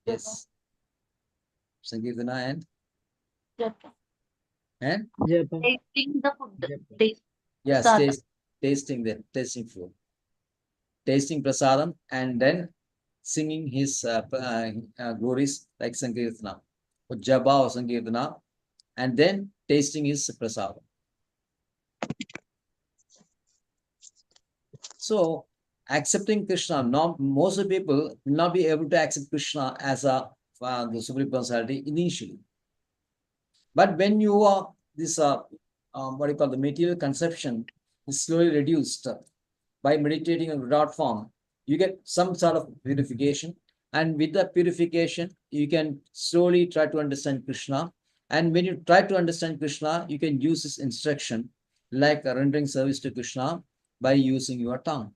Yes. Sankirtana and? Japa. And? Japa. Tasting the food. Japa. Taste. Yes, Prasadam. tasting food. Tasting prasadam and then singing his glories like Sankirtana. Or Japa or Sankirtana, and then tasting his prasadam. So, accepting Krishna, most of the people will not be able to accept Krishna as the Supreme Personality initially. But when you are this, what you call the material conception is slowly reduced by meditating on Virat form, you get some sort of purification. And with the purification, you can slowly try to understand Krishna. And when you try to understand Krishna, you can use this instruction like rendering service to Krishna by using your tongue.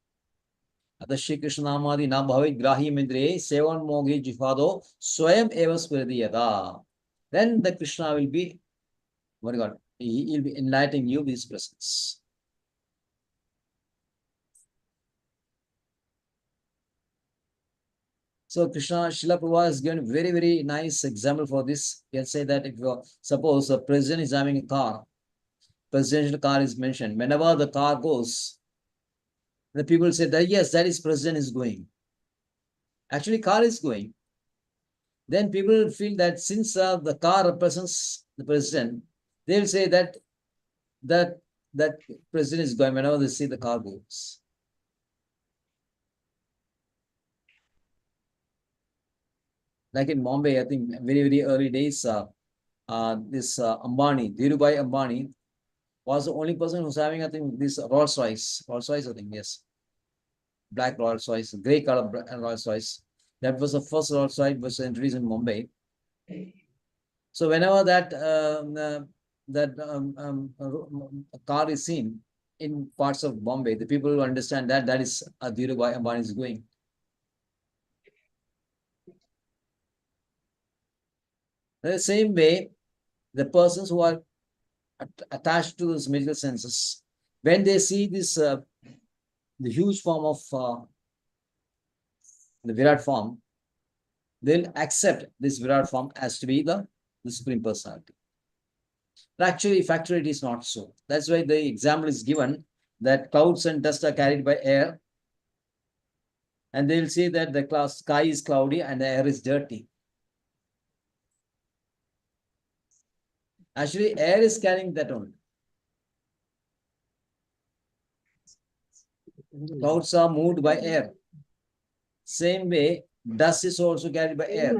Adashri Krishna Namadi na bhavit grahimendre sevan mogi jihvado swayam eva spridiyada. Then the Krishna will be, what God, he will be enlightening you with his presence. So Krishna, Srila Prabhupada has given a very, very nice example for this. You can say that if you suppose a president is having a car, presidential car is mentioned. Whenever the car goes, the people say that yes, that is president is going. Actually, car is going. Then people feel that since the car represents the president, they will say that that president is going whenever they see the car goes. Like in Bombay, I think very, very early days, this Ambani, Dhirubhai Ambani, was the only person who's having, I think, this Rolls Royce, I think, yes. Black Rolls Royce, grey color Rolls Royce. That was the first Rolls Royce was introduced in Mumbai. So whenever that car is seen in parts of Bombay, the people will understand that that is Dhirubhai Ambani is going. The same way, the persons who are attached to those material senses, when they see this, the huge form of the Virat form, they'll accept this Virat form as to be the Supreme Personality. But actually, factually, it is not so. That's why the example is given that clouds and dust are carried by air, and they'll say that the sky is cloudy and the air is dirty. Actually, air is carrying that only. Clouds are moved by air. Same way, dust is also carried by air.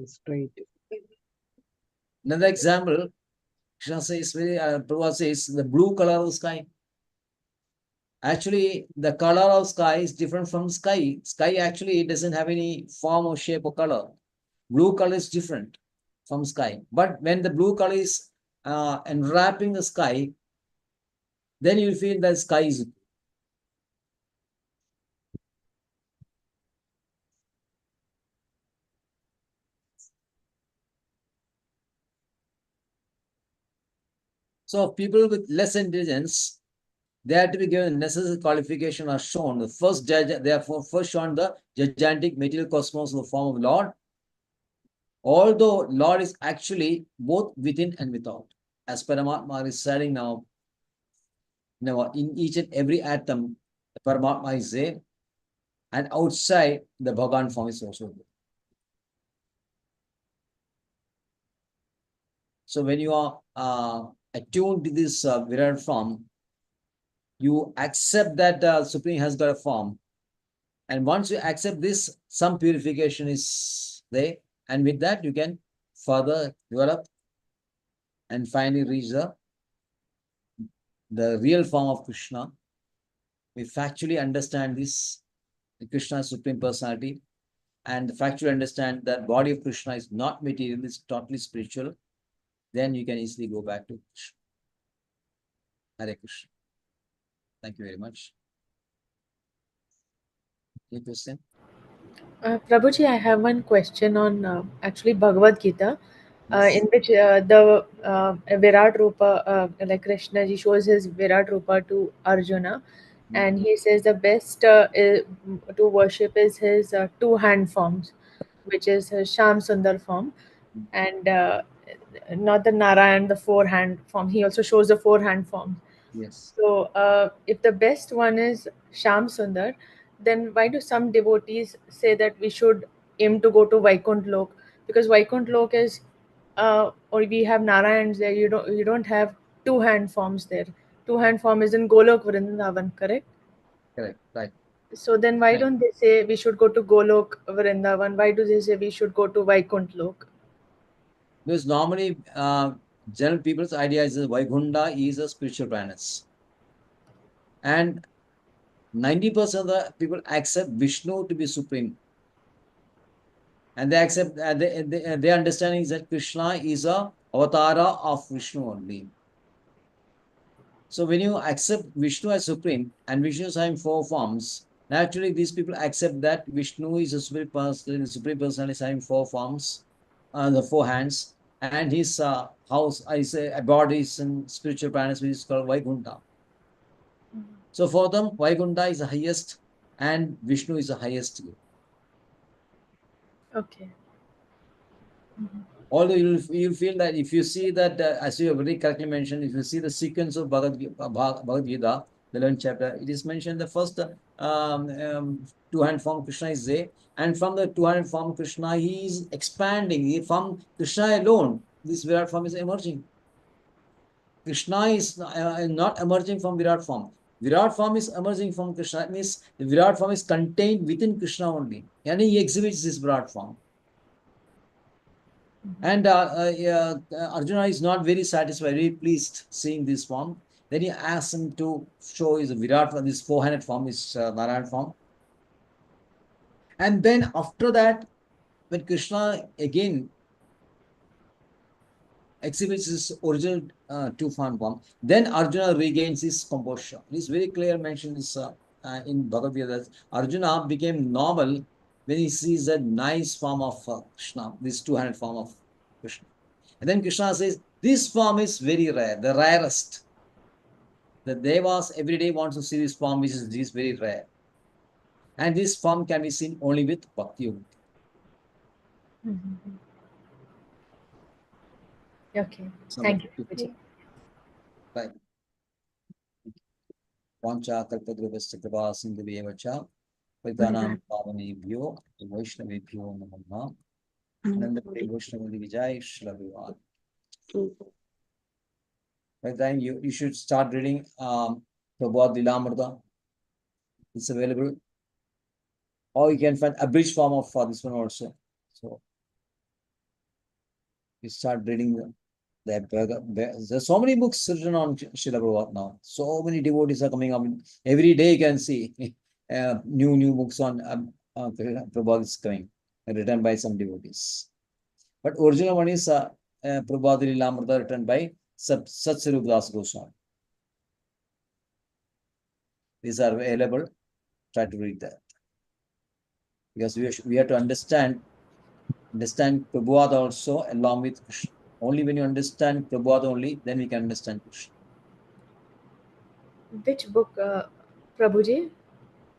Straight. Another example, Krishna says, Prabhupada says, the blue color of the sky. Actually, the color of sky is different from sky. Sky actually doesn't have any form or shape or color. Blue color is different from sky. But when the blue color is enwrapping the sky, then you feel that sky is. So people with less intelligence, they have to be given necessary qualification are shown. The first judge, therefore, first shown the gigantic material cosmos in the form of Lord. Although Lord is actually both within and without. As Paramatma is saying now, in each and every atom, Paramatma is there. And outside, the Bhagavan form is also there. So when you are attuned to this Virat form, you accept that Supreme has got a form. And once you accept this, some purification is there. And with that, you can further develop and finally reach the real form of Krishna. We factually understand this, Krishna's Supreme Personality, and factually understand that body of Krishna is not material, it's totally spiritual. Then you can easily go back to Krishna. Hare Krishna. Thank you very much. Any question? Prabhuji, I have one question on actually Bhagavad Gita, Yes. in which the Virat Rupa, like Krishna ji shows his Virat Rupa to Arjuna, and he says the best to worship is his two-hand forms, which is his Sham Sundar form, and not the Narayan, the four-hand form. He also shows the four-hand form. Yes. So, if the best one is Sham Sundar, then why do some devotees say that we should aim to go to Vaikunt Lok? Because Vaikunt Lok is, or we have Narayans there. You don't have two-hand forms there. Two-hand form is in Golok Vrindavan, correct? Correct. Right. So then why Right. don't they say we should go to Golok Vrindavan? Why do they say we should go to Vaikunt Lok? Because normally, general people's idea is that Vaikunta is a spiritual planet. And 90% of the people accept Vishnu to be supreme. And they accept, their understanding is that Krishna is a avatara of Vishnu only. So when you accept Vishnu as supreme, and Vishnu is having four forms, naturally these people accept that Vishnu is a supreme person, the supreme person is having four forms, the four hands, and his house, I say, abode is in spiritual planets, which is called Vaikunta. So for them, Vaikunta is the highest, and Vishnu is the highest. Okay. Although you'll feel that if you see that, as you have very correctly mentioned, if you see the sequence of Bhagavad Gita, the 11th chapter, it is mentioned the first two-hand form Krishna is there, and from the two-hand form Krishna, he is expanding. From Krishna alone, this Virat form is emerging. Krishna is not emerging from Virat form. Virat form is emerging from Krishna. It means the Virat form is contained within Krishna only, and he exhibits this Virat form. And Arjuna is not very satisfied, very pleased seeing this form. Then he asks him to show his Virat, this four-handed form, his Narayan form. And then after that, when Krishna again exhibits his original two-hand form, then Arjuna regains his composure. It is very clear mentioned this in Bhagavad Gita that Arjuna became normal when he sees that nice form of Krishna, this two-handed form of Krishna. And then Krishna says, this form is very rare, the rarest. The Devas every day wants to see this form, which is very rare. And this form can be seen only with Bhakti. Okay. Thank you, Prabhuji. Right. Vancha kalpadruvasya kripa sindhuvyeva cha Vaitanam pavanebhyo Vaishnavebhyo namaha. Ananda Prem Vaishnavadi Vijay Shri Bhagavan. By the time you should start reading Prabhupada Lilamrita. It's available. Or you can find abridged form of this one also. So you start reading there's so many books written on Srila Prabhupada now. So many devotees are coming up. Every day you can see new books on Prabhupada is coming, written by some devotees. But original one is Prabhupada Lilamrita, written by Satsvarup Das Goswami. These are available. Try to read that. Because we have to understand Prabhupada also along with Krishna. Only when you understand Prabhupada only, then we can understand Krishna. Which book, Prabhuji?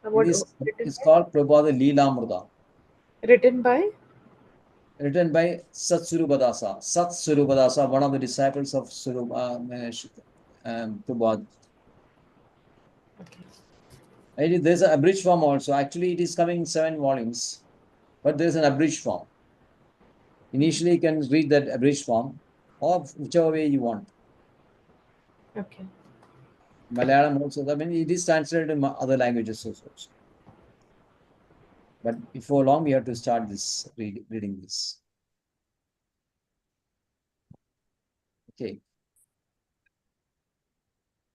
It's called Prabhupada Lilamrita. Written by? Written by Satsvarupa Dasa. Satsvarupa Dasa, one of the disciples of Prabhupada. Okay. There's an abridged form also. Actually, it is coming in 7 volumes, but there's an abridged form. Initially, you can read that abridged form, or whichever way you want. Okay. Malayalam also. I mean, it is translated in other languages also. But before long, we have to start this reading this. Okay.